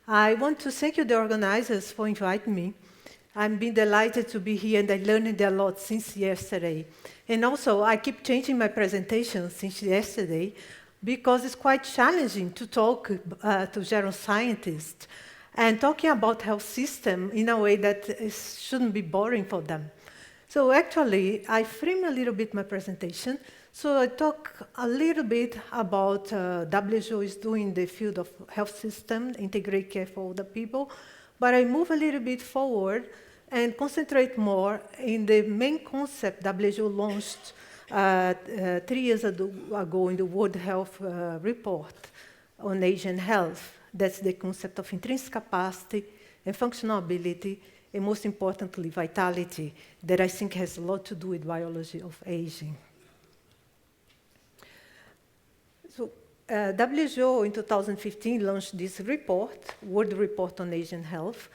I want to thank you, the organizers, for inviting me. I'm been delighted to be here, and I learned a lot since yesterday. And also, I keep changing my presentation since yesterday because it's quite challenging to talk to gerontoscientists and talking about health system in a way that shouldn't be boring for them. So actually, I frame a little bit my presentation. So I talk a little bit about WHO is doing in the field of health system, integrate care for older people, but I move a little bit forward and concentrate more in the main concept WHO launched 3 years ago in the World Health Report on Asian health. That's the concept of intrinsic capacity and functional ability, and most importantly, vitality, that I think has a lot to do with biology of aging. So WHO in 2015 launched this report, World Report on Asian Health,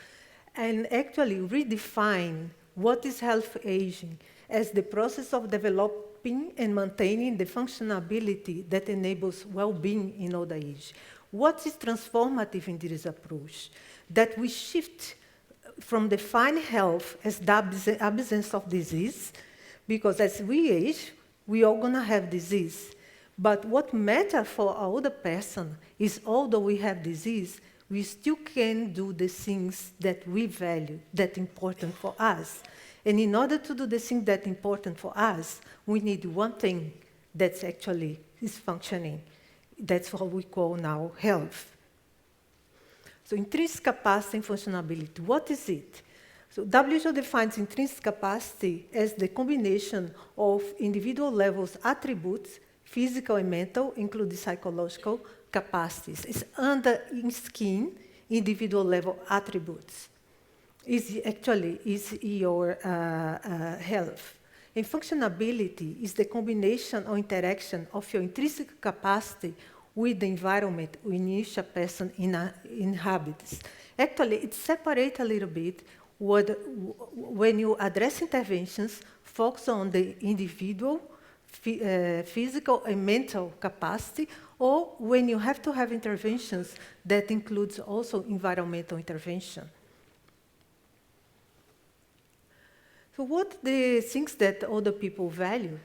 and actually redefined what is health aging as the process of developing and maintaining the functionality that enables well-being in old age. What is transformative in this approach? That we shift from define health as the absence of disease, because as we age, we are going to have disease. But what matters for an older person is, although we have disease, we still can do the things that we value, that important for us. And in order to do the things that important for us, we need one thing that's actually is functioning. That's what we call now health. So intrinsic capacity and functionality, what is it? So WHO defines intrinsic capacity as the combination of individual levels attributes, physical and mental, including psychological capacities. It's under in skin, individual level attributes. Is your health. And functionality is the combination or interaction of your intrinsic capacity with the environment in which a person inhabits. Actually, it separates a little bit when you address interventions, focus on the individual, physical and mental capacity, or when you have to have interventions that includes also environmental intervention. So what the things that older people value?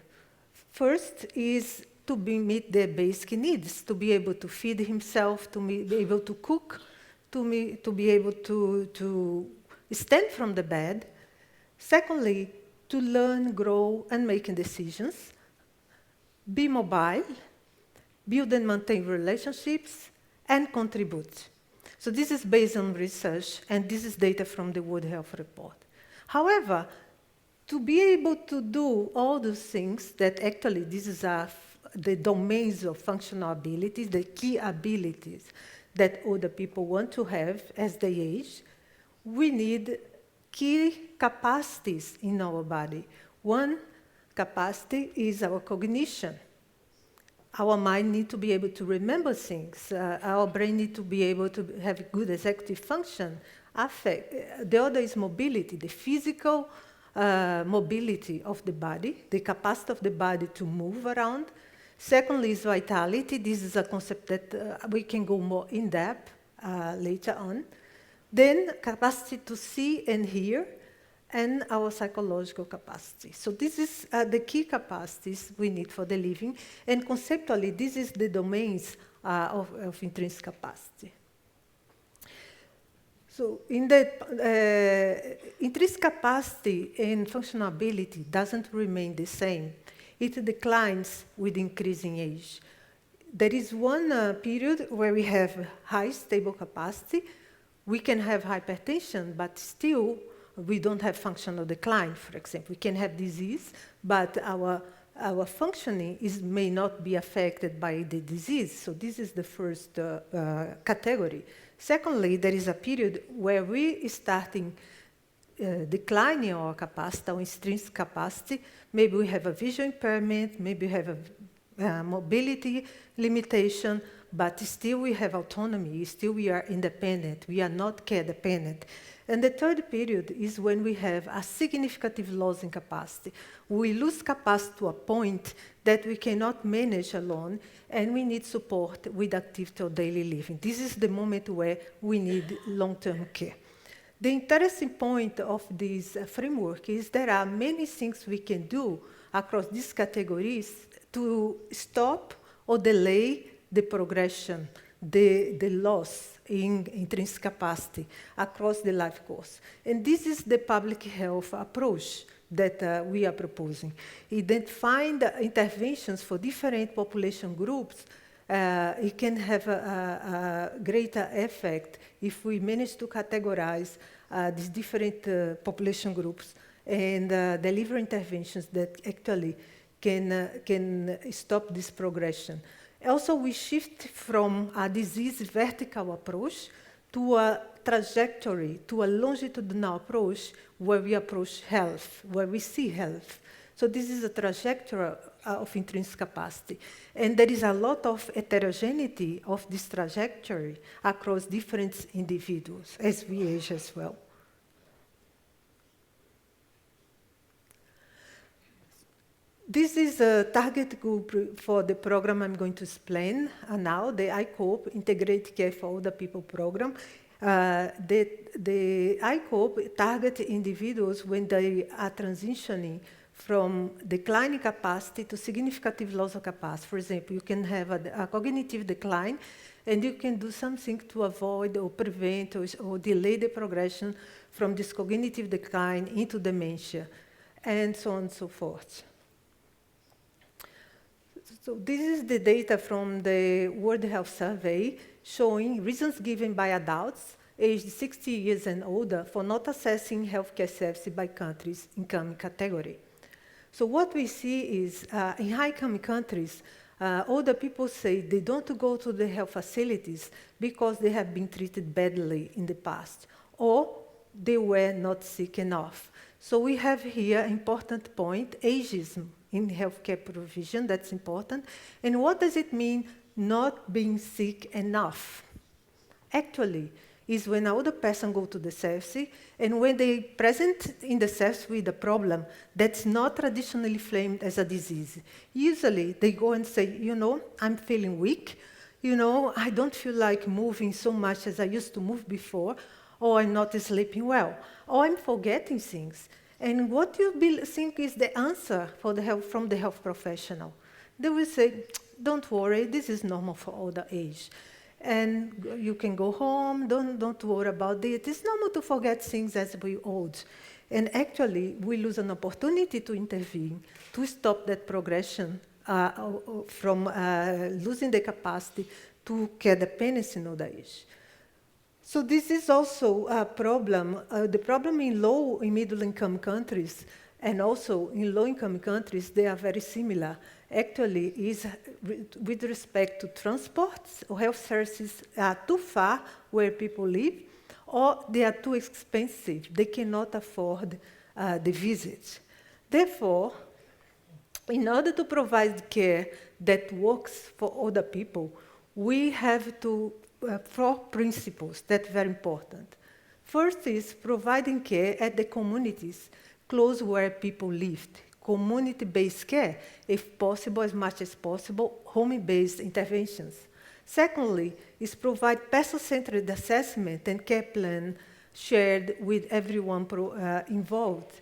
First is to meet their basic needs, to be able to feed himself, to be able to cook, to be able to stand from the bed. Secondly, to learn, grow, and make decisions. Be mobile, build and maintain relationships, and contribute. So this is based on research, and this is data from the World Health Report. However, to be able to do all those things that actually this is the domains of functional abilities, the key abilities that older people want to have as they age, we need key capacities in our body. One capacity is our cognition. Our mind needs to be able to remember things. Our brain needs to be able to have good executive function. Affect. The other is mobility, the physical mobility of the body, the capacity of the body to move around. Secondly is vitality. This is a concept that we can go more in depth later on. Then capacity to see and hear, and our psychological capacity. So this is the key capacities we need for the living, and conceptually, this is the domains of intrinsic capacity. So in the intrinsic capacity and functionality doesn't remain the same. It declines with increasing age. There is one period where we have high stable capacity. We can have hypertension, but still we don't have functional decline, for example. We can have disease, but our functioning may not be affected by the disease. So this is the first category. Secondly, there is a period where we starting declining our capacity, our intrinsic capacity. Maybe we have a visual impairment, maybe we have mobility limitation, but still we have autonomy, still we are independent, we are not care dependent. And the third period is when we have a significant loss in capacity. We lose capacity to a point that we cannot manage alone, and we need support with activity or daily living. This is the moment where we need long-term care. The interesting point of this framework is there are many things we can do across these categories to stop or delay the progression, the loss in intrinsic capacity across the life course. And this is the public health approach that we are proposing. Identifying the interventions for different population groups, it can have a greater effect if we manage to categorize these different population groups and deliver interventions that actually can stop this progression. Also, we shift from a disease vertical approach to a trajectory, to a longitudinal approach where we approach health, where we see health. So this is a trajectory of intrinsic capacity. And there is a lot of heterogeneity of this trajectory across different individuals as we age as well. This is a target group for the program I'm going to explain now, the ICOPE, Integrated Care for Older People program. The ICOPE target individuals when they are transitioning from declining capacity to significant loss of capacity. For example, you can have a cognitive decline, and you can do something to avoid or prevent or delay the progression from this cognitive decline into dementia, and so on and so forth. So this is the data from the World Health Survey showing reasons given by adults aged 60 years and older for not accessing healthcare services by countries income category. So what we see is in high-income countries, older people say they don't go to the health facilities because they have been treated badly in the past, or they were not sick enough. So we have here an important point, ageism in healthcare provision, that's important. And what does it mean not being sick enough? Actually, is when an older person goes to the service, and when they present in the service with a problem that's not traditionally framed as a disease. Usually, they go and say, you know, I'm feeling weak, you know, I don't feel like moving so much as I used to move before, or I'm not sleeping well, or I'm forgetting things. And what you think is the answer for the health, from the health professional? They will say, don't worry, this is normal for older age. And you can go home, don't worry about it. It's normal to forget things as we old. And actually, we lose an opportunity to intervene, to stop that progression from losing the capacity to care dependence in older age. So this is also a problem. The problem in low and middle-income countries and also in low-income countries, they are very similar. Actually, is with respect to transports or health services are too far where people live, or they are too expensive. They cannot afford the visit. Therefore, in order to provide care that works for older people, we have to 4 principles that are very important. First is providing care at the communities close where people lived. Community-based care, if possible, as much as possible, home-based interventions. Secondly, is provide person-centered assessment and care plan shared with everyone involved.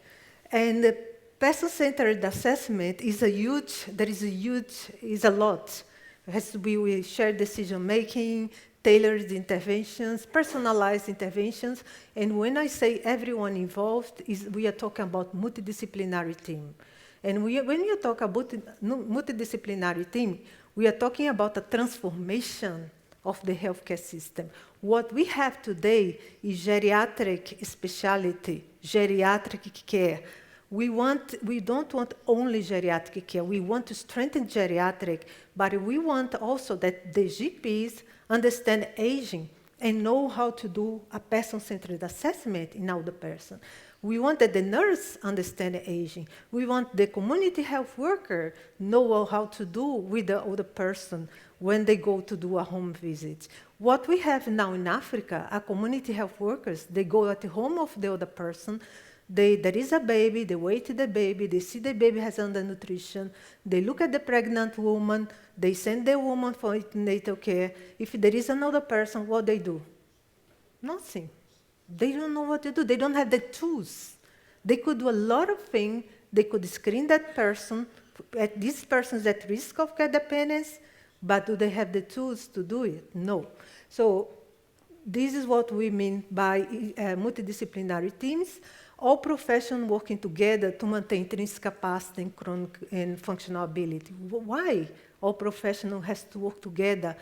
And person-centered assessment is a lot. It has to be with shared decision-making, tailored interventions, personalized interventions, and when I say everyone involved, we are talking about multidisciplinary team. And when you talk about multidisciplinary team, we are talking about a transformation of the healthcare system. What we have today is geriatric specialty, geriatric care. We don't want only geriatric care. We want to strengthen geriatric, but we want also that the GPs understand aging and know how to do a person-centered assessment in older person. We want that the nurse understand aging. We want the community health worker know how to do with the older person when they go to do a home visit. What we have now in Africa are community health workers. They go at the home of the older person. There is a baby, they wait the baby, they see the baby has undernutrition, they look at the pregnant woman, they send the woman for natal care. If there is another person, what they do? Nothing. They don't know what to do. They don't have the tools. They could do a lot of things. They could screen that person. This person is at risk of codependence, but do they have the tools to do it? No. So this is what we mean by multidisciplinary teams. All professions working together to maintain intrinsic capacity and chronic and functional ability. Why all professionals has to work together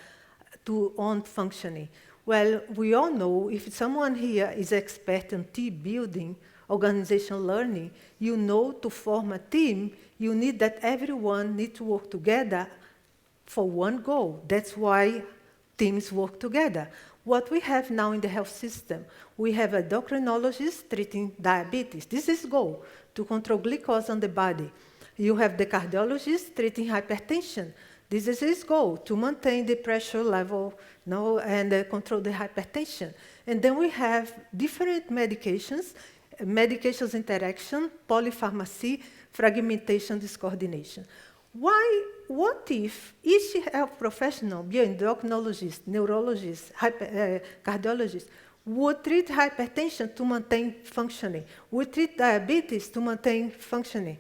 on functioning? Well, we all know if someone here is expert in team building, organizational learning, you know to form a team, you need that everyone needs to work together for one goal. That's why teams work together. What we have now in the health system, we have a endocrinologist treating diabetes. This is goal, to control glucose on the body. You have the cardiologist treating hypertension. This is his goal, to maintain the pressure level and control the hypertension. And then we have different medications interaction, polypharmacy, fragmentation, discoordination. What if each health professional, be an endocrinologist, neurologist, cardiologist, would treat hypertension to maintain functioning, would treat diabetes to maintain functioning?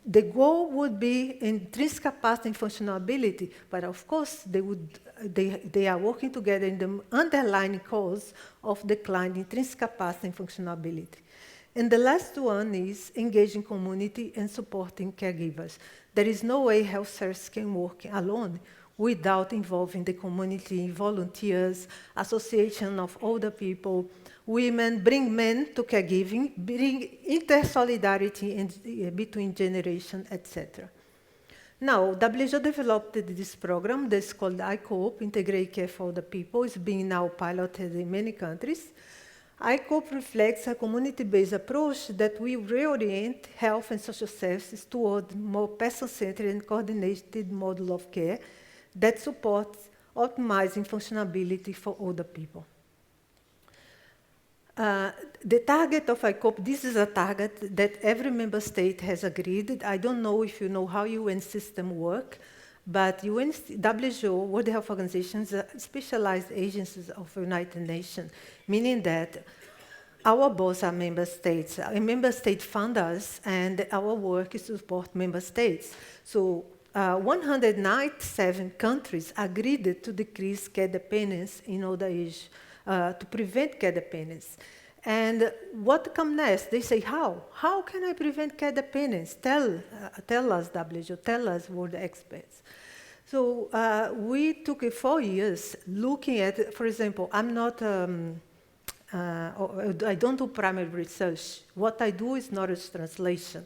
The goal would be intrinsic capacity and functional ability, but of course they are working together in the underlying cause of decline in intrinsic capacity and functional ability. And the last one is engaging community and supporting caregivers. There is no way health services can work alone without involving the community, volunteers, association of older people, women, bring men to caregiving, bring inter-solidarity between generations, etc. Now, WHO developed this program that's called ICOPE, Integrated Care for Older People. It's being now piloted in many countries. ICOPE reflects a community-based approach that will reorient health and social services toward more person-centered and coordinated model of care that supports optimizing functionality for older people. The target of ICOPE, this is a target that every member state has agreed. I don't know if you know how UN system work, but WHO, World Health Organization, is a specialized agencies of the United Nations, meaning that our boss are member states. Member states fund us, and our work is to support member states. So 197 countries agreed to decrease care dependence in older age, to prevent care dependence. And what comes next? They say, how? How can I prevent care dependence? Tell us, WHO, tell us, world experts. So we took 4 years looking at, for example, I don't do primary research. What I do is knowledge translation.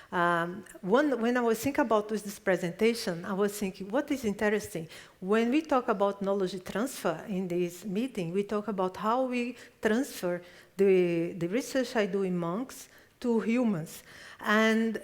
When I was thinking about this presentation, I was thinking, what is interesting? When we talk about knowledge transfer in this meeting, we talk about how we transfer the research I do in monks to humans. And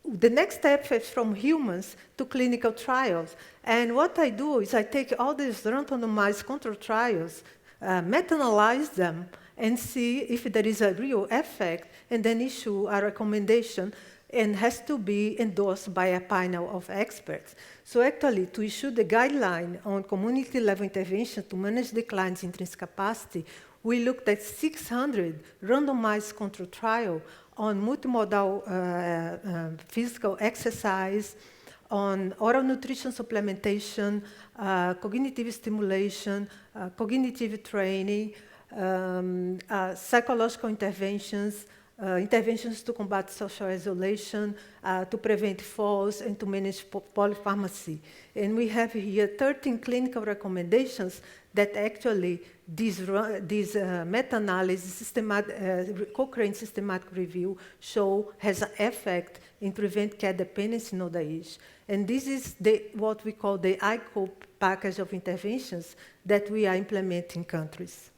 the next step is from humans to clinical trials. And what I do is I take all these randomized control trials, meta-analyze them, and see if there is a real effect, and then issue a recommendation, and has to be endorsed by a panel of experts. So actually, to issue the guideline on community-level intervention to manage declines in intrinsic capacity, we looked at 600 randomized control trials on multimodal physical exercise, on oral nutrition supplementation, cognitive stimulation, cognitive training, psychological interventions, interventions to combat social isolation, to prevent falls, and to manage polypharmacy. And we have here 13 clinical recommendations that actually these meta-analysis, Cochrane systematic review show has an effect in prevent care dependence in older age. And this is what we call the ICOPE package of interventions that we are implementing in countries.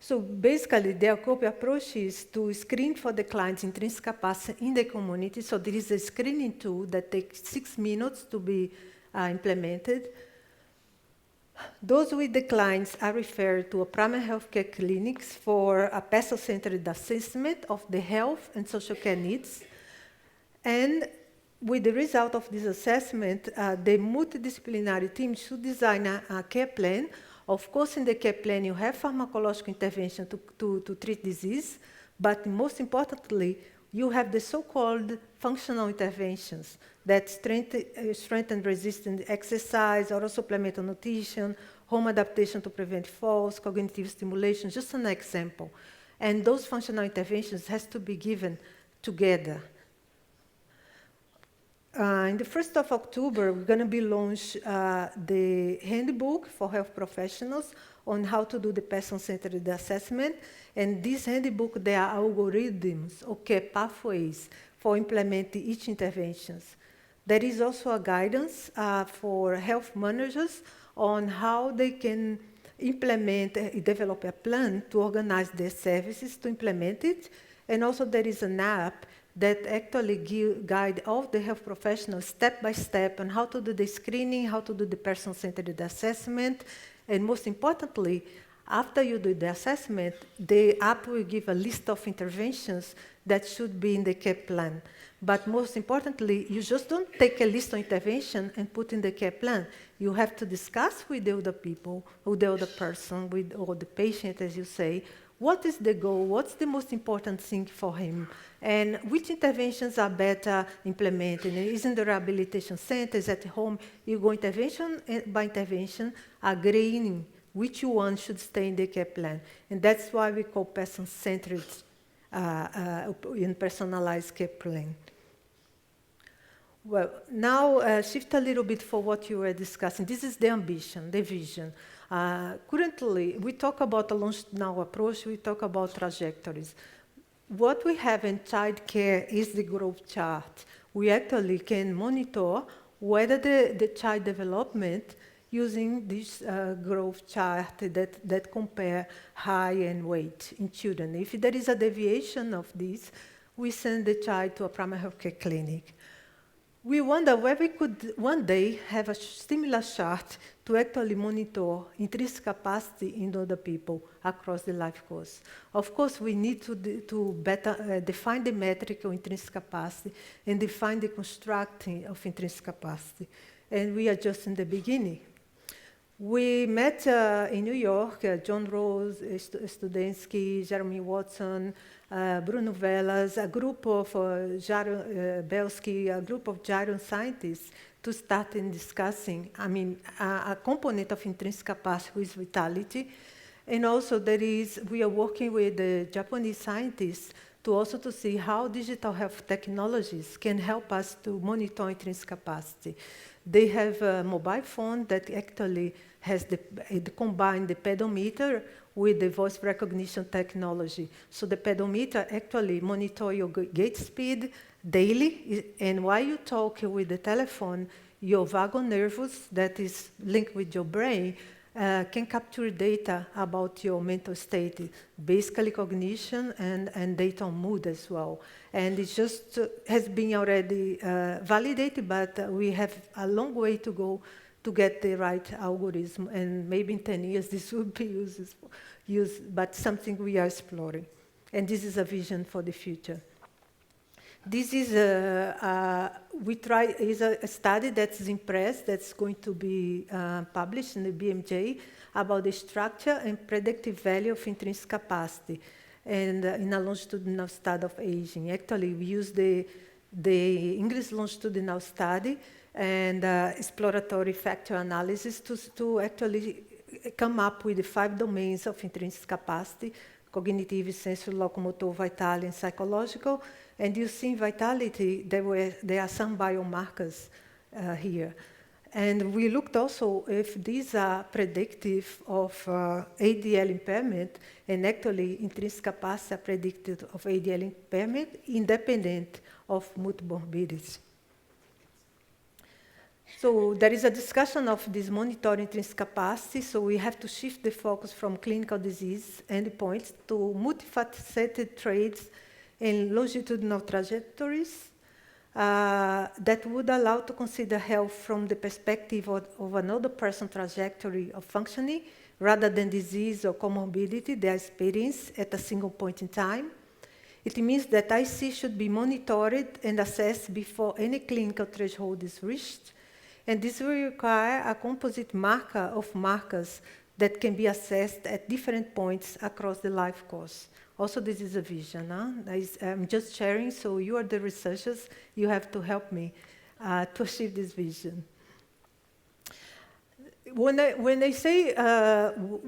So basically, the appropriate approach is to screen for the client's intrinsic capacity in the community. So there is a screening tool that takes 6 minutes to be implemented. Those with the clients are referred to a primary healthcare clinics for a person-centered assessment of the health and social care needs. And with the result of this assessment, the multidisciplinary team should design a care plan. Of course, in the care plan, you have pharmacological intervention to treat disease, but most importantly, you have the so-called functional interventions that strengthen resistant exercise, oral supplemental nutrition, home adaptation to prevent falls, cognitive stimulation, just an example. And those functional interventions has to be given together. In the 1st of October, we're going to be launch the handbook for health professionals on how to do the person-centered assessment. And this handbook, there are algorithms, okay, pathways for implementing each interventions. There is also a guidance for health managers on how they can implement, develop a plan to organize their services to implement it. And also there is an app that actually guide all the health professionals step by step on how to do the screening, how to do the person-centered assessment, and most importantly, after you do the assessment, the app will give a list of interventions that should be in the care plan. But most importantly, you just don't take a list of intervention and put in the care plan. You have to discuss with the other people, with the other person, or the patient, as you say, what is the goal, what's the most important thing for him, and which interventions are better implemented. And is in the rehabilitation centers, at home, you go intervention by intervention, agreeing which one should stay in the care plan. And that's why we call person-centered and personalized care plan. Well, now shift a little bit for what you were discussing. This is the ambition, the vision. Currently, we talk about a launch now approach, we talk about trajectories. What we have in childcare is the growth chart. We actually can monitor whether the child development using this growth chart that compare height and weight in children. If there is a deviation of this, we send the child to a primary healthcare clinic. We wonder whether we could one day have a similar chart to actually monitor intrinsic capacity in other people across the life course. Of course, we need to better define the metric of intrinsic capacity and define the constructing of intrinsic capacity. And we are just in the beginning. We met in New York, John Rose, Studenski, Jeremy Watson, Bruno Velas, a group of Belsky, a group of gyron scientists to start in discussing, a component of intrinsic capacity with vitality. And also we are working with the Japanese scientists to see how digital health technologies can help us to monitor intrinsic capacity. They have a mobile phone that actually has it combined the pedometer with the voice recognition technology. So the pedometer actually monitor your gait speed daily, and while you talk with the telephone, your vagus nervus that is linked with your brain can capture data about your mental state, basically cognition and data on mood as well. And it just has been already validated, but we have a long way to go to get the right algorithm, and maybe in 10 years this will be used, but something we are exploring. And this is a vision for the future. This is a study that's in press that's going to be published in the BMJ about the structure and predictive value of intrinsic capacity, and in a longitudinal study of aging. Actually, we use the English longitudinal study and exploratory factor analysis to actually come up with the 5 domains of intrinsic capacity: cognitive, sensory, locomotor, vitality, and psychological. And you see in vitality, there are some biomarkers here. And we looked also if these are predictive of ADL impairment, and actually intrinsic capacity are predictive of ADL impairment independent of multiple morbidity. So there is a discussion of this monitoring intrinsic capacity, so we have to shift the focus from clinical disease endpoints to multifaceted traits and longitudinal trajectories that would allow to consider health from the perspective of another person's trajectory of functioning rather than disease or comorbidity they experience at a single point in time. It means that IC should be monitored and assessed before any clinical threshold is reached, and this will require a composite marker of markers that can be assessed at different points across the life course. Also, this is a vision. I'm just sharing, so you are the researchers. You have to help me to achieve this vision. When I say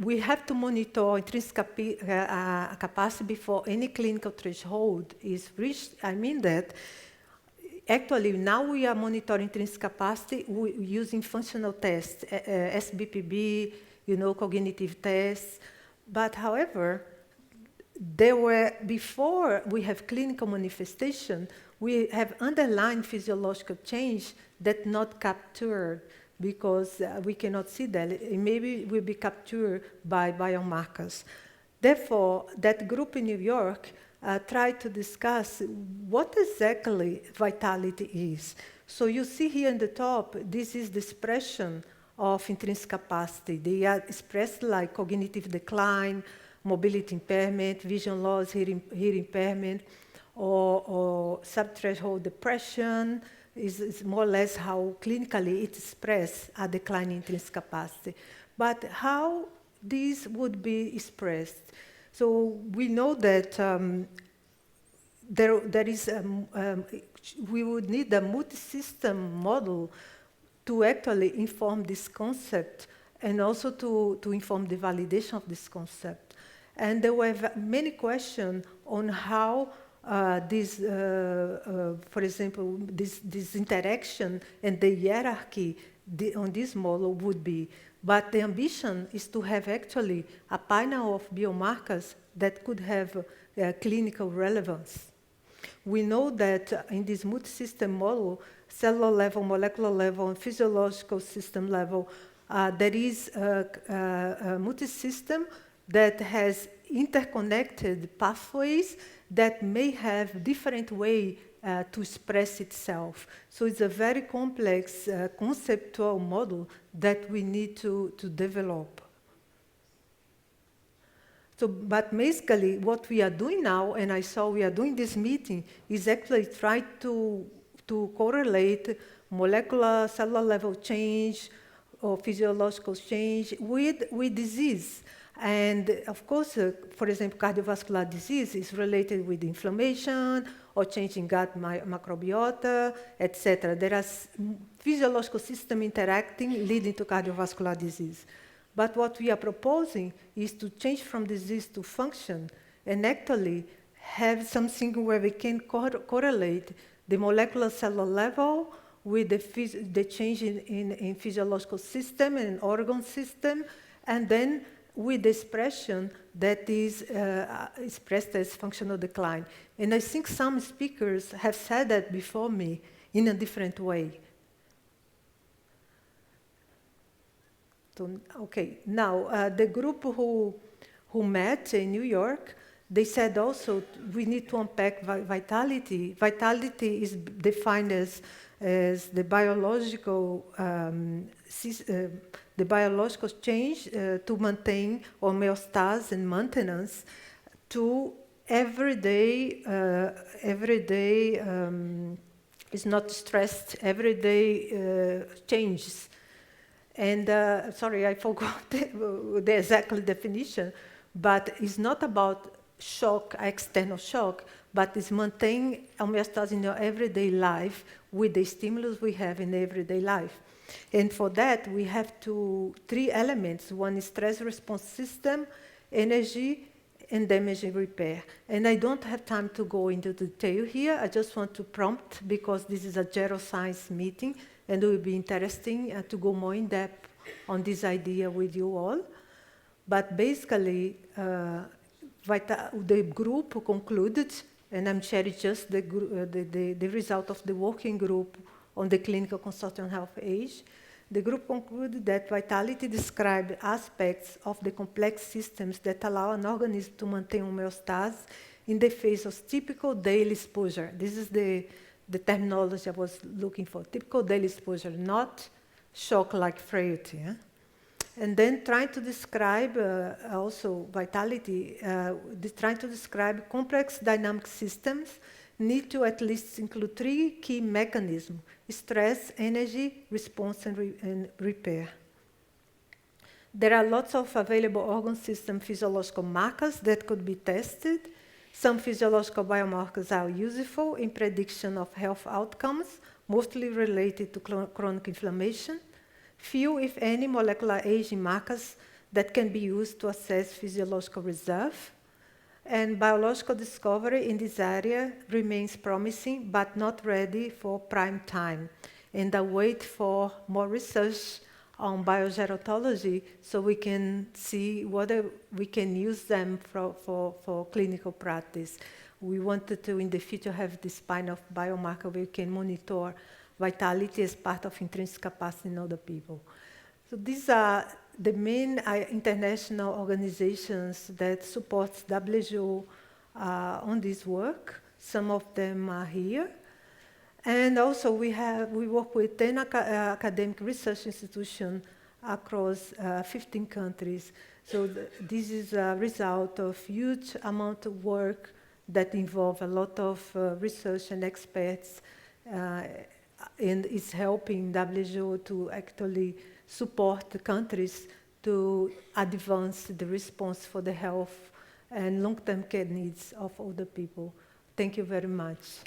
we have to monitor intrinsic capacity before any clinical threshold is reached, I mean that actually now we are monitoring intrinsic capacity using functional tests, SBPB, cognitive tests. But however, before we have clinical manifestation, we have underlying physiological change that not captured because we cannot see that. It maybe will be captured by biomarkers. Therefore, that group in New York tried to discuss what exactly vitality is. So you see here in the top, this is the expression of intrinsic capacity. They are expressed like cognitive decline, mobility impairment, vision loss, hearing impairment, or subthreshold depression, is more or less how clinically it's expressed a decline in intrinsic capacity. But how this would be expressed? So we know that we would need a multi-system model to actually inform this concept and also to inform the validation of this concept. And there were many questions on how for example, this interaction and the hierarchy on this model would be. But the ambition is to have actually a panel of biomarkers that could have clinical relevance. We know that in this multi-system model, cellular level, molecular level, and physiological system level, there is a multi-system that has interconnected pathways that may have different way to express itself. So it's a very complex conceptual model that we need to develop. So, but basically what we are doing now, and I saw we are doing this meeting, is actually try to correlate molecular cellular level change or physiological change with disease. And of course, for example, cardiovascular disease is related with inflammation or changing gut microbiota, etc. There are physiological systems interacting leading to cardiovascular disease. But what we are proposing is to change from disease to function and actually have something where we can correlate the molecular cellular level with the change in physiological system and organ system, and then with the expression that is expressed as functional decline. And I think some speakers have said that before me in a different way. So, okay, now the group who met in New York, they said also we need to unpack vitality. Vitality is defined as the biological change to maintain homeostasis and maintenance to everyday is not stressed, everyday changes. And sorry, I forgot the exact definition, but it's not about shock, external shock, but it's maintaining homeostasis in your everyday life with the stimulus we have in everyday life. And for that, we have three elements. One is stress response system, energy, and damage repair. And I don't have time to go into detail here. I just want to prompt, because this is a geroscience meeting, and it will be interesting to go more in depth on this idea with you all. But basically, the group concluded, and I'm sharing just the result of the working group on the clinical consulting on health age. The group concluded that vitality described aspects of the complex systems that allow an organism to maintain homeostasis in the face of typical daily exposure. This is the terminology I was looking for, typical daily exposure, not shock like frailty. And then trying to describe also vitality, trying to describe complex dynamic systems need to at least include 3 key mechanisms: stress, energy, response, and repair. There are lots of available organ system physiological markers that could be tested. Some physiological biomarkers are useful in prediction of health outcomes, mostly related to chronic inflammation. Few, if any, molecular aging markers that can be used to assess physiological reserve. And biological discovery in this area remains promising, but not ready for prime time. And I wait for more research on biogerontology so we can see whether we can use them for clinical practice. We wanted to, in the future, have this kind of biomarker where we can monitor vitality as part of intrinsic capacity in other people. So these are the main international organizations that support WHO on this work. Some of them are here. And also we work with 10 academic research institutions across 15 countries. So this is a result of huge amount of work that involve a lot of research and experts, and is helping WHO to actually support the countries to advance the response for the health and long-term care needs of older people. Thank you very much.